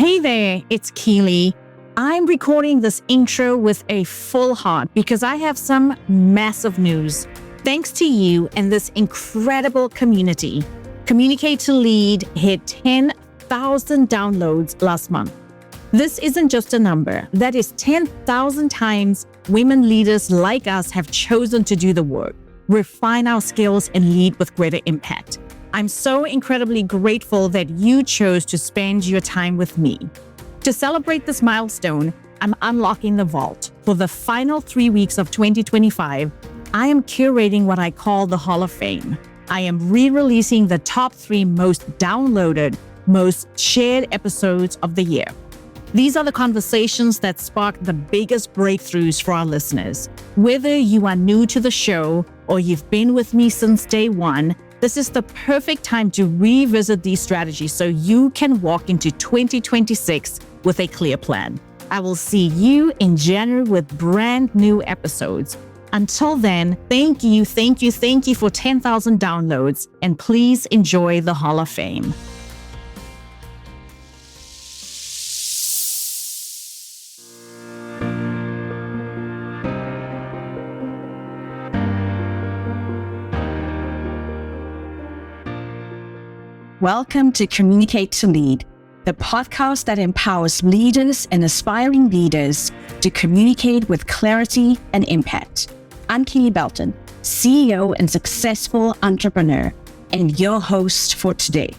Hey there, it's Kele. I'm recording this intro with a full heart because I have some massive news. Thanks to you and this incredible community, Communicate to Lead hit 10,000 downloads last month. This isn't just a number. That is 10,000 times women leaders like us have chosen to do the work, refine our skills, and lead with greater impact. I'm so incredibly grateful that you chose to spend your time with me. To celebrate this milestone, I'm unlocking the vault. For the final 3 weeks of 2025, I am curating what I call the Hall of Fame. I am re-releasing the top 3 most downloaded, most shared episodes of the year. These are the conversations that spark the biggest breakthroughs for our listeners. Whether you are new to the show or you've been with me since day one, this is the perfect time to revisit these strategies so you can walk into 2026 with a clear plan. I will see you in January with brand new episodes. Until then, thank you for 10,000 downloads, and please enjoy the Hall of Fame. Welcome to Communicate to Lead, the podcast that empowers leaders and aspiring leaders to communicate with clarity and impact. I'm Kele Belton, CEO and successful entrepreneur, and your host for today.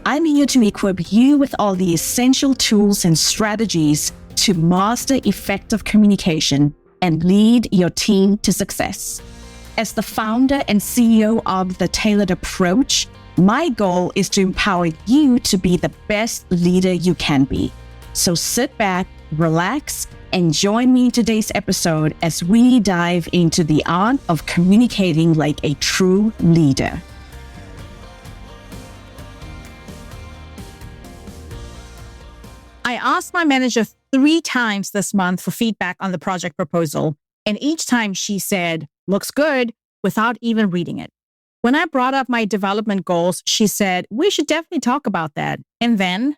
I'm here to equip you with all the essential tools and strategies to master effective communication and lead your team to success. As the founder and CEO of The Tailored Approach, my goal is to empower you to be the best leader you can be. So sit back, relax, and join me in today's episode as we dive into the art of communicating like a true leader. I asked my manager 3 times this month for feedback on the project proposal, and each time she said, "Looks good," without even reading it. When I brought up my development goals, she said, "We should definitely talk about that." And then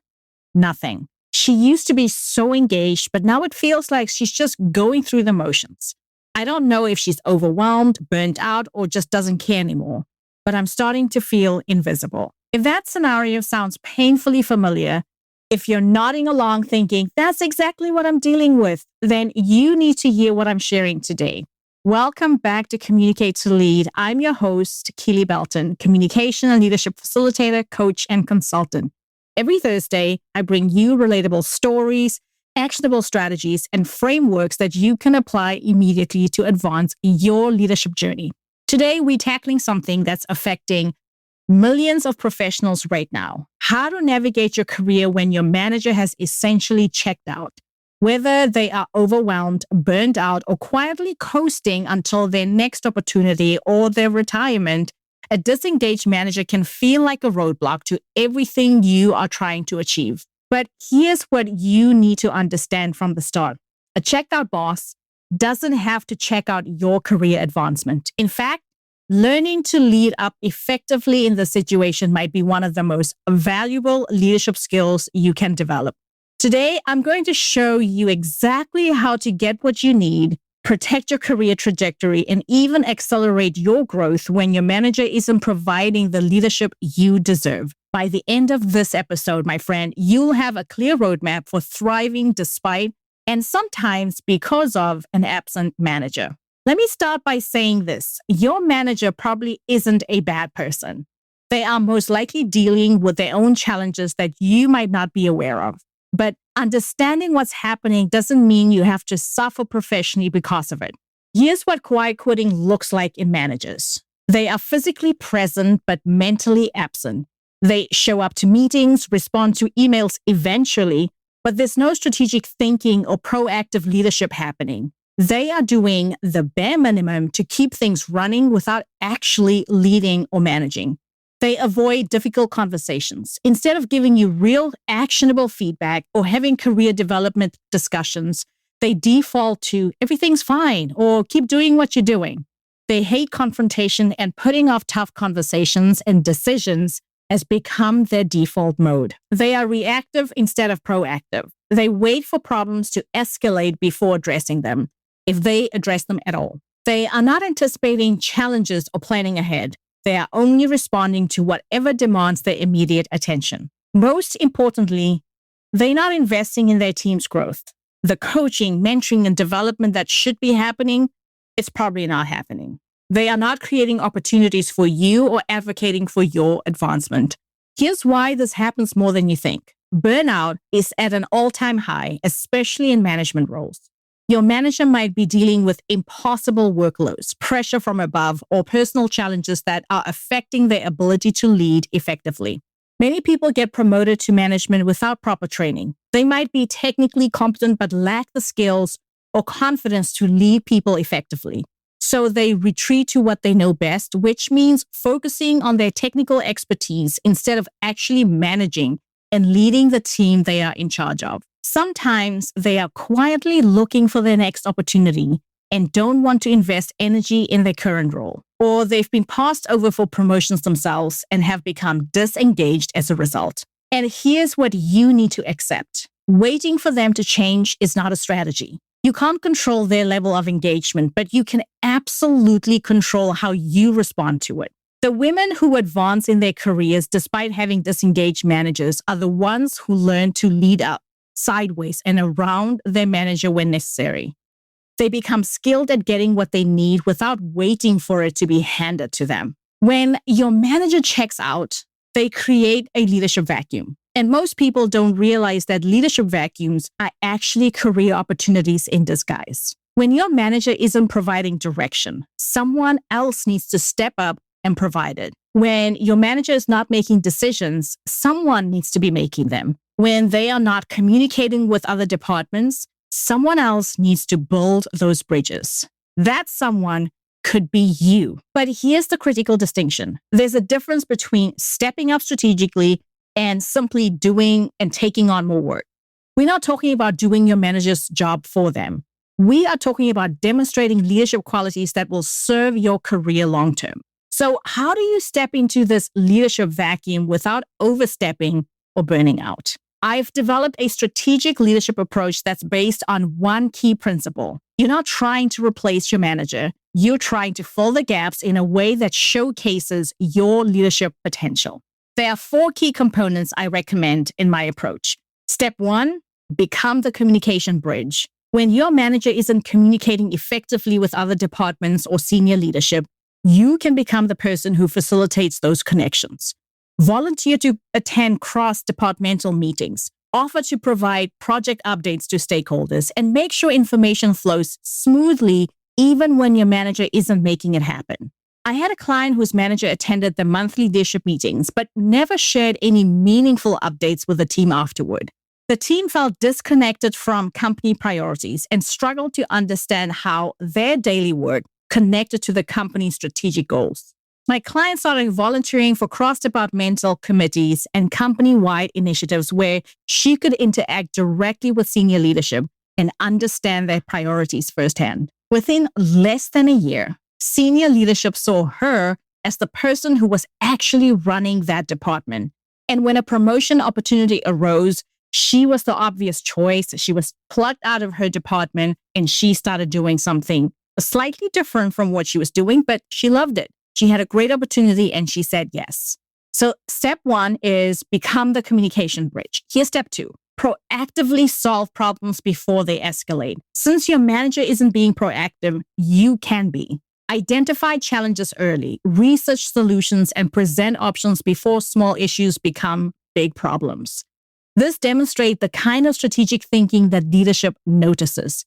nothing. She used to be so engaged, but now it feels like she's just going through the motions. I don't know if she's overwhelmed, burnt out, or just doesn't care anymore, but I'm starting to feel invisible. If that scenario sounds painfully familiar, if you're nodding along thinking, "That's exactly what I'm dealing with," then you need to hear what I'm sharing today. Welcome back to Communicate to Lead. I'm your host, Kele Belton, communication and leadership facilitator, coach, and consultant. Every Thursday, I bring you relatable stories, actionable strategies, and frameworks that you can apply immediately to advance your leadership journey. Today, we're tackling something that's affecting millions of professionals right now: how to navigate your career when your manager has essentially checked out. Whether they are overwhelmed, burned out, or quietly coasting until their next opportunity or their retirement, a disengaged manager can feel like a roadblock to everything you are trying to achieve. But here's what you need to understand from the start. A checked out boss doesn't have to check out your career advancement. In fact, learning to lead up effectively in the situation might be one of the most valuable leadership skills you can develop. Today, I'm going to show you exactly how to get what you need, protect your career trajectory, and even accelerate your growth when your manager isn't providing the leadership you deserve. By the end of this episode, my friend, you'll have a clear roadmap for thriving despite and sometimes because of an absent manager. Let me start by saying this. Your manager probably isn't a bad person. They are most likely dealing with their own challenges that you might not be aware of. But understanding what's happening doesn't mean you have to suffer professionally because of it. Here's what quiet quitting looks like in managers. They are physically present, but mentally absent. They show up to meetings, respond to emails eventually, but there's no strategic thinking or proactive leadership happening. They are doing the bare minimum to keep things running without actually leading or managing. They avoid difficult conversations. Instead of giving you real actionable feedback or having career development discussions, they default to "everything's fine" or "keep doing what you're doing." They hate confrontation and putting off tough conversations and decisions has become their default mode. They are reactive instead of proactive. They wait for problems to escalate before addressing them, if they address them at all. They are not anticipating challenges or planning ahead. They are only responding to whatever demands their immediate attention. Most importantly, they're not investing in their team's growth. The coaching, mentoring, and development that should be happening, it's probably not happening. They are not creating opportunities for you or advocating for your advancement. Here's why this happens more than you think. Burnout is at an all-time high, especially in management roles. Your manager might be dealing with impossible workloads, pressure from above, or personal challenges that are affecting their ability to lead effectively. Many people get promoted to management without proper training. They might be technically competent but lack the skills or confidence to lead people effectively. So they retreat to what they know best, which means focusing on their technical expertise instead of actually managing and leading the team they are in charge of. Sometimes they are quietly looking for their next opportunity and don't want to invest energy in their current role. Or they've been passed over for promotions themselves and have become disengaged as a result. And here's what you need to accept. Waiting for them to change is not a strategy. You can't control their level of engagement, but you can absolutely control how you respond to it. The women who advance in their careers despite having disengaged managers are the ones who learn to lead up, sideways, and around their manager when necessary. They become skilled at getting what they need without waiting for it to be handed to them. When your manager checks out, they create a leadership vacuum. And most people don't realize that leadership vacuums are actually career opportunities in disguise. When your manager isn't providing direction, someone else needs to step up and provide it. When your manager is not making decisions, someone needs to be making them. When they are not communicating with other departments, someone else needs to build those bridges. That someone could be you. But here's the critical distinction. There's a difference between stepping up strategically and simply doing and taking on more work. We're not talking about doing your manager's job for them. We are talking about demonstrating leadership qualities that will serve your career long term. So how do you step into this leadership vacuum without overstepping or burning out? I've developed a strategic leadership approach that's based on one key principle. You're not trying to replace your manager. You're trying to fill the gaps in a way that showcases your leadership potential. There are 4 key components I recommend in my approach. Step 1, become the communication bridge. When your manager isn't communicating effectively with other departments or senior leadership, you can become the person who facilitates those connections. Volunteer to attend cross-departmental meetings, offer to provide project updates to stakeholders, and make sure information flows smoothly even when your manager isn't making it happen. I had a client whose manager attended the monthly leadership meetings, but never shared any meaningful updates with the team afterward. The team felt disconnected from company priorities and struggled to understand how their daily work connected to the company's strategic goals. My client started volunteering for cross-departmental committees and company-wide initiatives where she could interact directly with senior leadership and understand their priorities firsthand. Within less than a year, senior leadership saw her as the person who was actually running that department. And when a promotion opportunity arose, she was the obvious choice. She was plucked out of her department and she started doing something slightly different from what she was doing, but she loved it. She had a great opportunity and she said yes. So step 1 is become the communication bridge. Here's step 2. Proactively solve problems before they escalate. Since your manager isn't being proactive, you can be. Identify challenges early, research solutions, and present options before small issues become big problems. This demonstrates the kind of strategic thinking that leadership notices.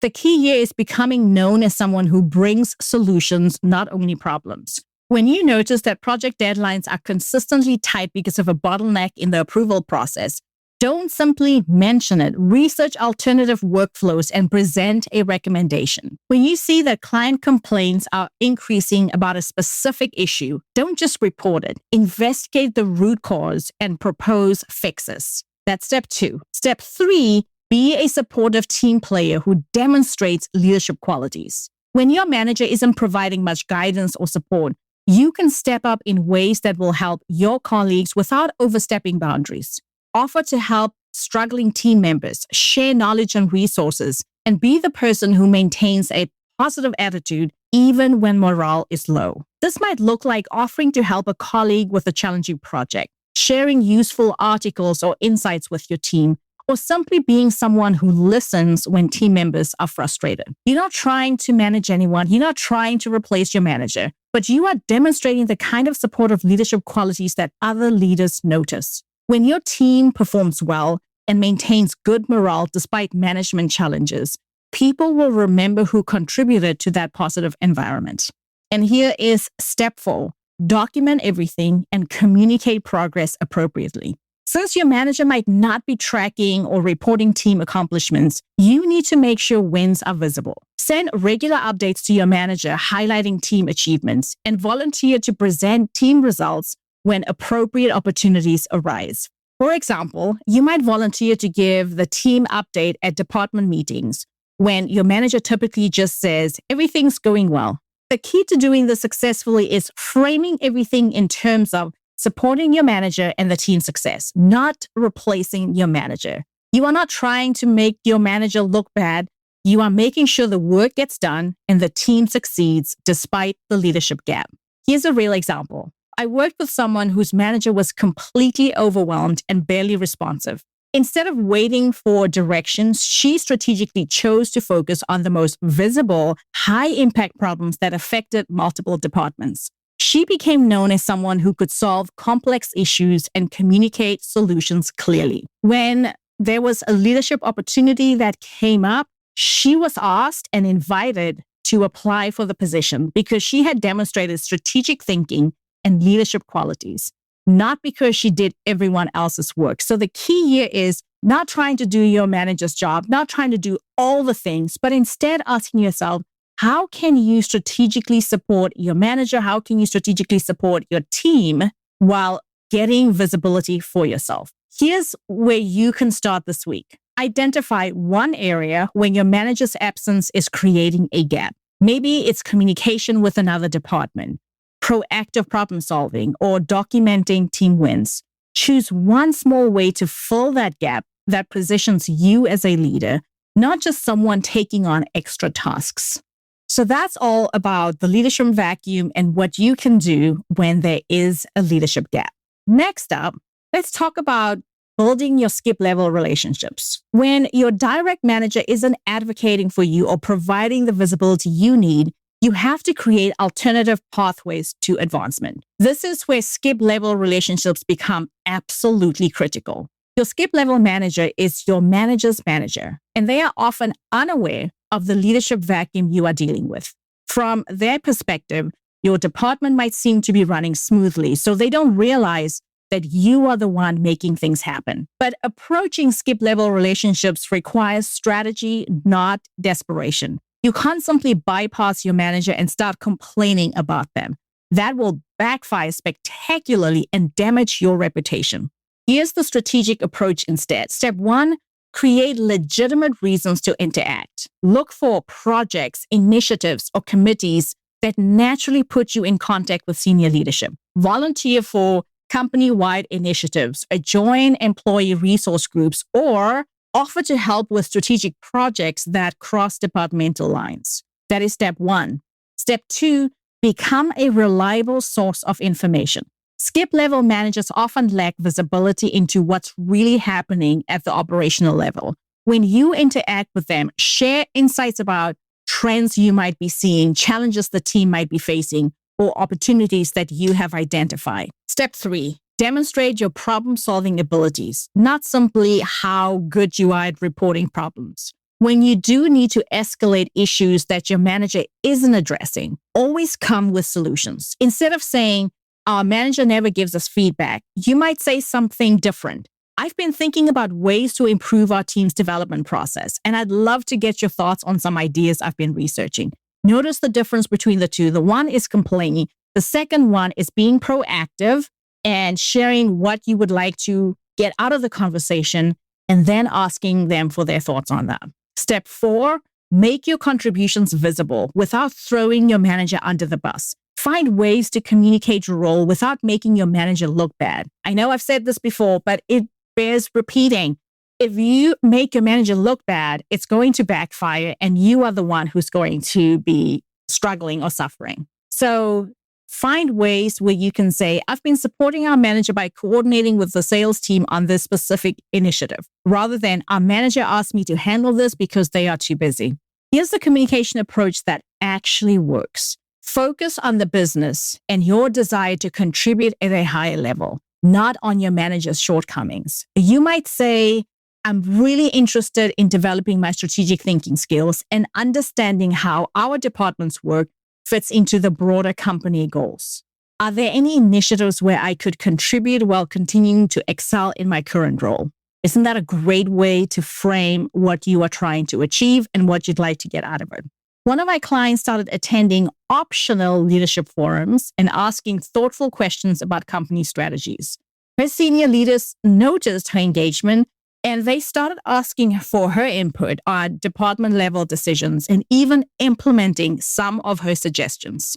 The key here is becoming known as someone who brings solutions, not only problems. When you notice that project deadlines are consistently tight because of a bottleneck in the approval process, don't simply mention it. Research alternative workflows and present a recommendation. When you see that client complaints are increasing about a specific issue, don't just report it. Investigate the root cause and propose fixes. That's step 2. Step 3, be a supportive team player who demonstrates leadership qualities. When your manager isn't providing much guidance or support, You can step up in ways that will help your colleagues without overstepping boundaries. Offer to help struggling team members, share knowledge and resources, and be the person who maintains a positive attitude even when morale is low. This might look like offering to help a colleague with a challenging project, sharing useful articles or insights with your team, or simply being someone who listens when team members are frustrated. You're not trying to manage anyone. You're not trying to replace your manager, but you are demonstrating the kind of supportive leadership qualities that other leaders notice. When your team performs well and maintains good morale despite management challenges, people will remember who contributed to that positive environment. And here is step 4. Document everything and communicate progress appropriately. Since your manager might not be tracking or reporting team accomplishments, you need to make sure wins are visible. Send regular updates to your manager highlighting team achievements and volunteer to present team results when appropriate opportunities arise. For example, you might volunteer to give the team update at department meetings when your manager typically just says, everything's going well. The key to doing this successfully is framing everything in terms of supporting your manager and the team's success, not replacing your manager. You are not trying to make your manager look bad. You are making sure the work gets done and the team succeeds despite the leadership gap. Here's a real example. I worked with someone whose manager was completely overwhelmed and barely responsive. Instead of waiting for directions, she strategically chose to focus on the most visible, high-impact problems that affected multiple departments. She became known as someone who could solve complex issues and communicate solutions clearly. When there was a leadership opportunity that came up, she was asked and invited to apply for the position because she had demonstrated strategic thinking and leadership qualities, not because she did everyone else's work. So the key here is not trying to do your manager's job, not trying to do all the things, but instead asking yourself, how can you strategically support your manager? How can you strategically support your team while getting visibility for yourself? Here's where you can start this week. Identify one area where your manager's absence is creating a gap. Maybe it's communication with another department, proactive problem solving, or documenting team wins. Choose one small way to fill that gap that positions you as a leader, not just someone taking on extra tasks. So that's all about the leadership vacuum and what you can do when there is a leadership gap. Next up, let's talk about building your skip level relationships. When your direct manager isn't advocating for you or providing the visibility you need, you have to create alternative pathways to advancement. This is where skip level relationships become absolutely critical. Your skip level manager is your manager's manager, and they are often unaware of the leadership vacuum you are dealing with. From their perspective, your department might seem to be running smoothly, so they don't realize that you are the one making things happen. But approaching skip level relationships requires strategy, not desperation. You can't simply bypass your manager and start complaining about them. That will backfire spectacularly and damage your reputation. Here's the strategic approach instead. Step 1, create legitimate reasons to interact. Look for projects, initiatives, or committees that naturally put you in contact with senior leadership. Volunteer for company-wide initiatives, or join employee resource groups, or offer to help with strategic projects that cross departmental lines. That is step 1. Step 2, become a reliable source of information. Skip level managers often lack visibility into what's really happening at the operational level. When you interact with them, share insights about trends you might be seeing, challenges the team might be facing, or opportunities that you have identified. Step 3, demonstrate your problem-solving abilities, not simply how good you are at reporting problems. When you do need to escalate issues that your manager isn't addressing, always come with solutions. Instead of saying, our manager never gives us feedback, you might say something different. I've been thinking about ways to improve our team's development process, and I'd love to get your thoughts on some ideas I've been researching. Notice the difference between the two. The one is complaining. The second one is being proactive and sharing what you would like to get out of the conversation and then asking them for their thoughts on that. Step 4, make your contributions visible without throwing your manager under the bus. Find ways to communicate your role without making your manager look bad. I know I've said this before, but it bears repeating. If you make your manager look bad, it's going to backfire and you are the one who's going to be struggling or suffering. So find ways where you can say, I've been supporting our manager by coordinating with the sales team on this specific initiative, rather than our manager asked me to handle this because they are too busy. Here's the communication approach that actually works. Focus on the business and your desire to contribute at a higher level, not on your manager's shortcomings. You might say, I'm really interested in developing my strategic thinking skills and understanding how our department's work fits into the broader company goals. Are there any initiatives where I could contribute while continuing to excel in my current role? Isn't that a great way to frame what you are trying to achieve and what you'd like to get out of it? One of my clients started attending optional leadership forums and asking thoughtful questions about company strategies. Her senior leaders noticed her engagement and they started asking for her input on department level decisions and even implementing some of her suggestions.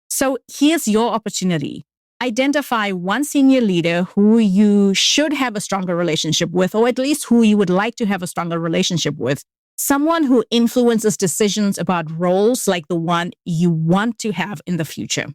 So here's your opportunity. Identify one senior leader who you should have a stronger relationship with, or at least who you would like to have a stronger relationship with. Someone who influences decisions about roles like the one you want to have in the future.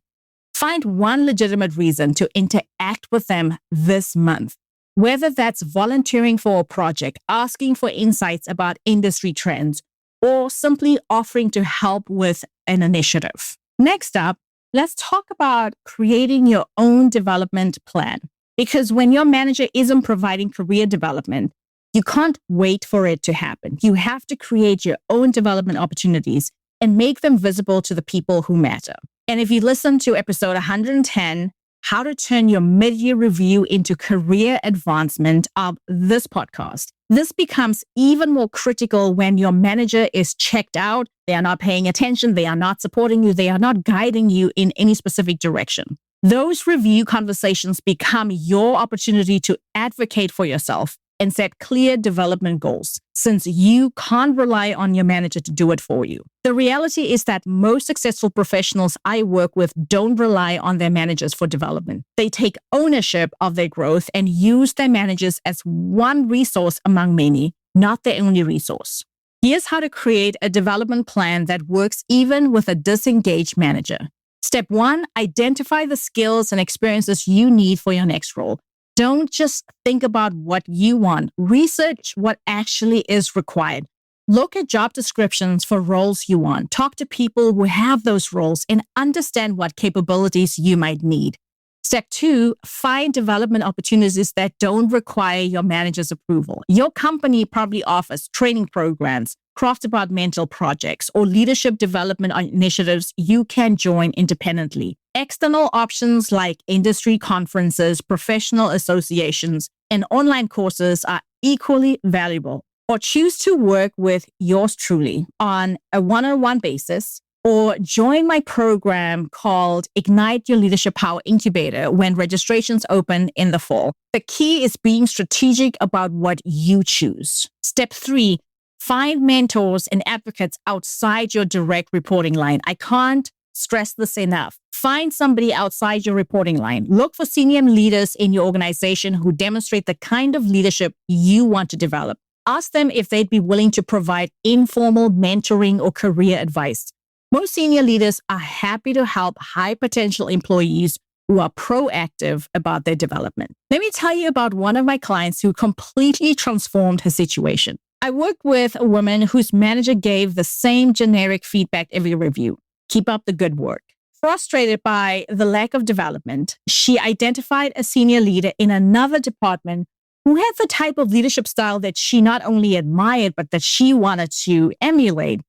Find one legitimate reason to interact with them this month. Whether that's volunteering for a project, asking for insights about industry trends, or simply offering to help with an initiative. Next up, let's talk about creating your own development plan. Because when your manager isn't providing career development, you can't wait for it to happen. You have to create your own development opportunities and make them visible to the people who matter. And if you listen to episode 110, how to turn your mid-year review into career advancement of this podcast. This becomes even more critical when your manager is checked out, they are not paying attention, they are not supporting you, they are not guiding you in any specific direction. Those review conversations become your opportunity to advocate for yourself and set clear development goals, since you can't rely on your manager to do it for you. The reality is that most successful professionals I work with don't rely on their managers for development. They take ownership of their growth and use their managers as one resource among many, not their only resource. Here's how to create a development plan that works even with a disengaged manager. Step 1, identify the skills and experiences you need for your next role. Don't just think about what you want. Research what actually is required. Look at job descriptions for roles you want. Talk to people who have those roles and understand what capabilities you might need. Step 2, find development opportunities that don't require your manager's approval. Your company probably offers training programs, cross-departmental projects, or leadership development initiatives you can join independently. External options like industry conferences, professional associations, and online courses are equally valuable. Or choose to work with yours truly on a one-on-one basis, or join my program called Ignite Your Leadership Power Incubator when registrations open in the fall. The key is being strategic about what you choose. Step 3, find mentors and advocates outside your direct reporting line. I can't stress this enough. Find somebody outside your reporting line. Look for senior leaders in your organization who demonstrate the kind of leadership you want to develop. Ask them if they'd be willing to provide informal mentoring or career advice. Most senior leaders are happy to help high potential employees who are proactive about their development. Let me tell you about one of my clients who completely transformed her situation. I worked with a woman whose manager gave the same generic feedback every review. Keep up the good work. Frustrated by the lack of development, she identified a senior leader in another department who had the type of leadership style that she not only admired, but that she wanted to emulate.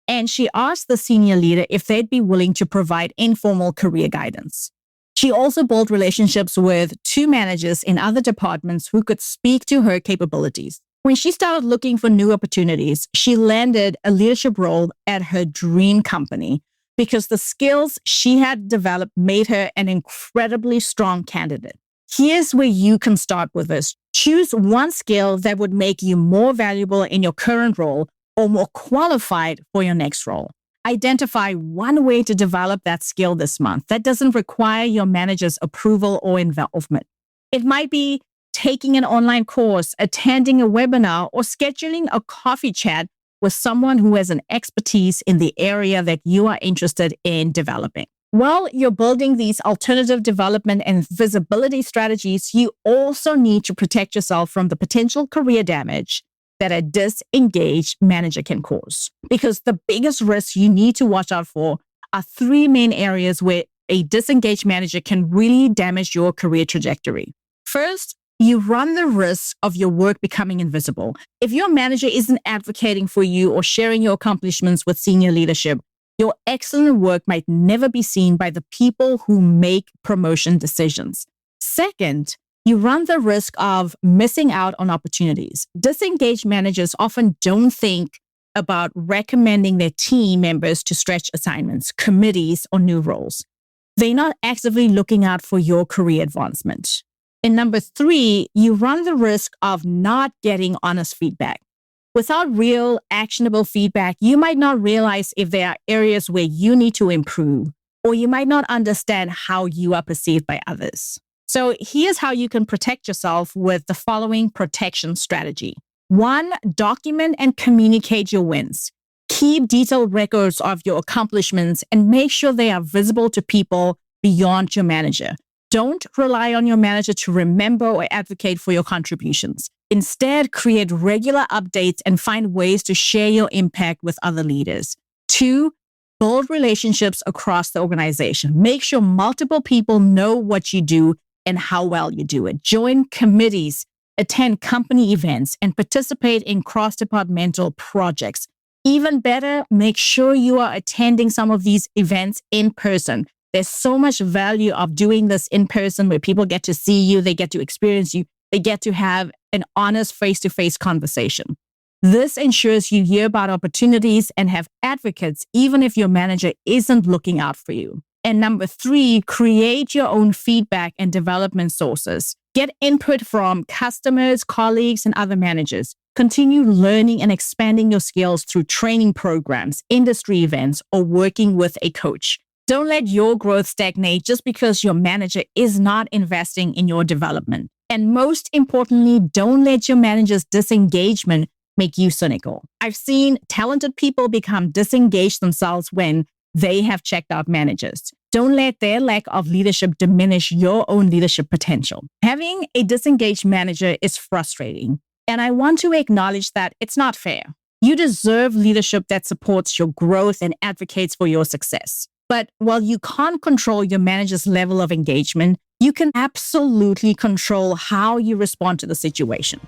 And she asked the senior leader if they'd be willing to provide informal career guidance. She also built relationships with 2 managers in other departments who could speak to her capabilities. When she started looking for new opportunities, she landed a leadership role at her dream company because the skills she had developed made her an incredibly strong candidate. Here's where you can start with this. Choose one skill that would make you more valuable in your current role or more qualified for your next role. Identify one way to develop that skill this month that doesn't require your manager's approval or involvement. It might be taking an online course, attending a webinar, or scheduling a coffee chat with someone who has an expertise in the area that you are interested in developing. While you're building these alternative development and visibility strategies, you also need to protect yourself from the potential career damage that a disengaged manager can cause. Because the biggest risks you need to watch out for are three main areas where a disengaged manager can really damage your career trajectory. First, you run the risk of your work becoming invisible. If your manager isn't advocating for you or sharing your accomplishments with senior leadership, your excellent work might never be seen by the people who make promotion decisions. Second, you run the risk of missing out on opportunities. Disengaged managers often don't think about recommending their team members to stretch assignments, committees, or new roles. They're not actively looking out for your career advancement. And number three, you run the risk of not getting honest feedback. Without real, actionable feedback, you might not realize if there are areas where you need to improve, or you might not understand how you are perceived by others. So here's how you can protect yourself with the following protection strategy. 1, document and communicate your wins. Keep detailed records of your accomplishments and make sure they are visible to people beyond your manager. Don't rely on your manager to remember or advocate for your contributions. Instead, create regular updates and find ways to share your impact with other leaders. 2, build relationships across the organization. Make sure multiple people know what you do and how well you do it. Join committees, attend company events, and participate in cross-departmental projects. Even better, make sure you are attending some of these events in person. There's so much value of doing this in person where people get to see you, they get to experience you, they get to have an honest face-to-face conversation. This ensures you hear about opportunities and have advocates, even if your manager isn't looking out for you. And number 3, create your own feedback and development sources. Get input from customers, colleagues, and other managers. Continue learning and expanding your skills through training programs, industry events, or working with a coach. Don't let your growth stagnate just because your manager is not investing in your development. And most importantly, don't let your manager's disengagement make you cynical. I've seen talented people become disengaged themselves when they have checked out managers. Don't let their lack of leadership diminish your own leadership potential. Having a disengaged manager is frustrating, and I want to acknowledge that it's not fair. You deserve leadership that supports your growth and advocates for your success. But while you can't control your manager's level of engagement, you can absolutely control how you respond to the situation.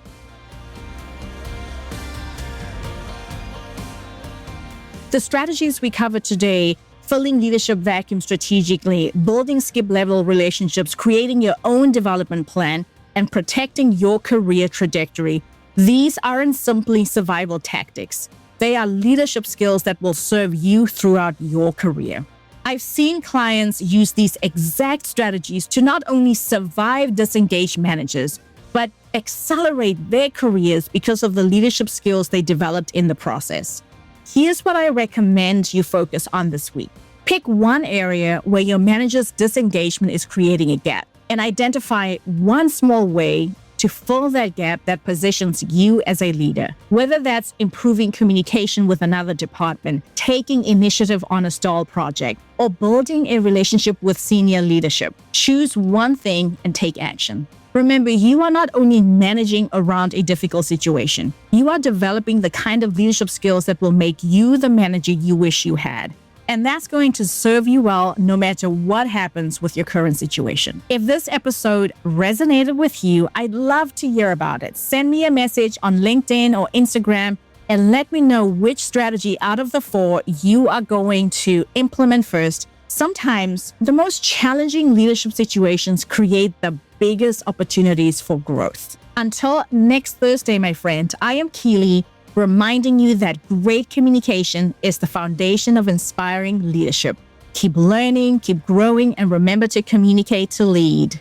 The strategies we covered today, filling leadership vacuums strategically, building skip-level relationships, creating your own development plan, and protecting your career trajectory, these aren't simply survival tactics. They are leadership skills that will serve you throughout your career. I've seen clients use these exact strategies to not only survive disengaged managers, but accelerate their careers because of the leadership skills they developed in the process. Here's what I recommend you focus on this week. Pick one area where your manager's disengagement is creating a gap and identify one small way to fill that gap that positions you as a leader. Whether that's improving communication with another department, taking initiative on a stalled project, or building a relationship with senior leadership. Choose one thing and take action. Remember, you are not only managing around a difficult situation, you are developing the kind of leadership skills that will make you the manager you wish you had. And that's going to serve you well no matter what happens with your current situation. If this episode resonated with you, I'd love to hear about it. Send me a message on LinkedIn or Instagram and let me know which strategy out of the 4 you are going to implement first. Sometimes the most challenging leadership situations create the biggest opportunities for growth. Until next Thursday, my friend, I am Kele, reminding you that great communication is the foundation of inspiring leadership. Keep learning, keep growing, and remember to communicate to lead.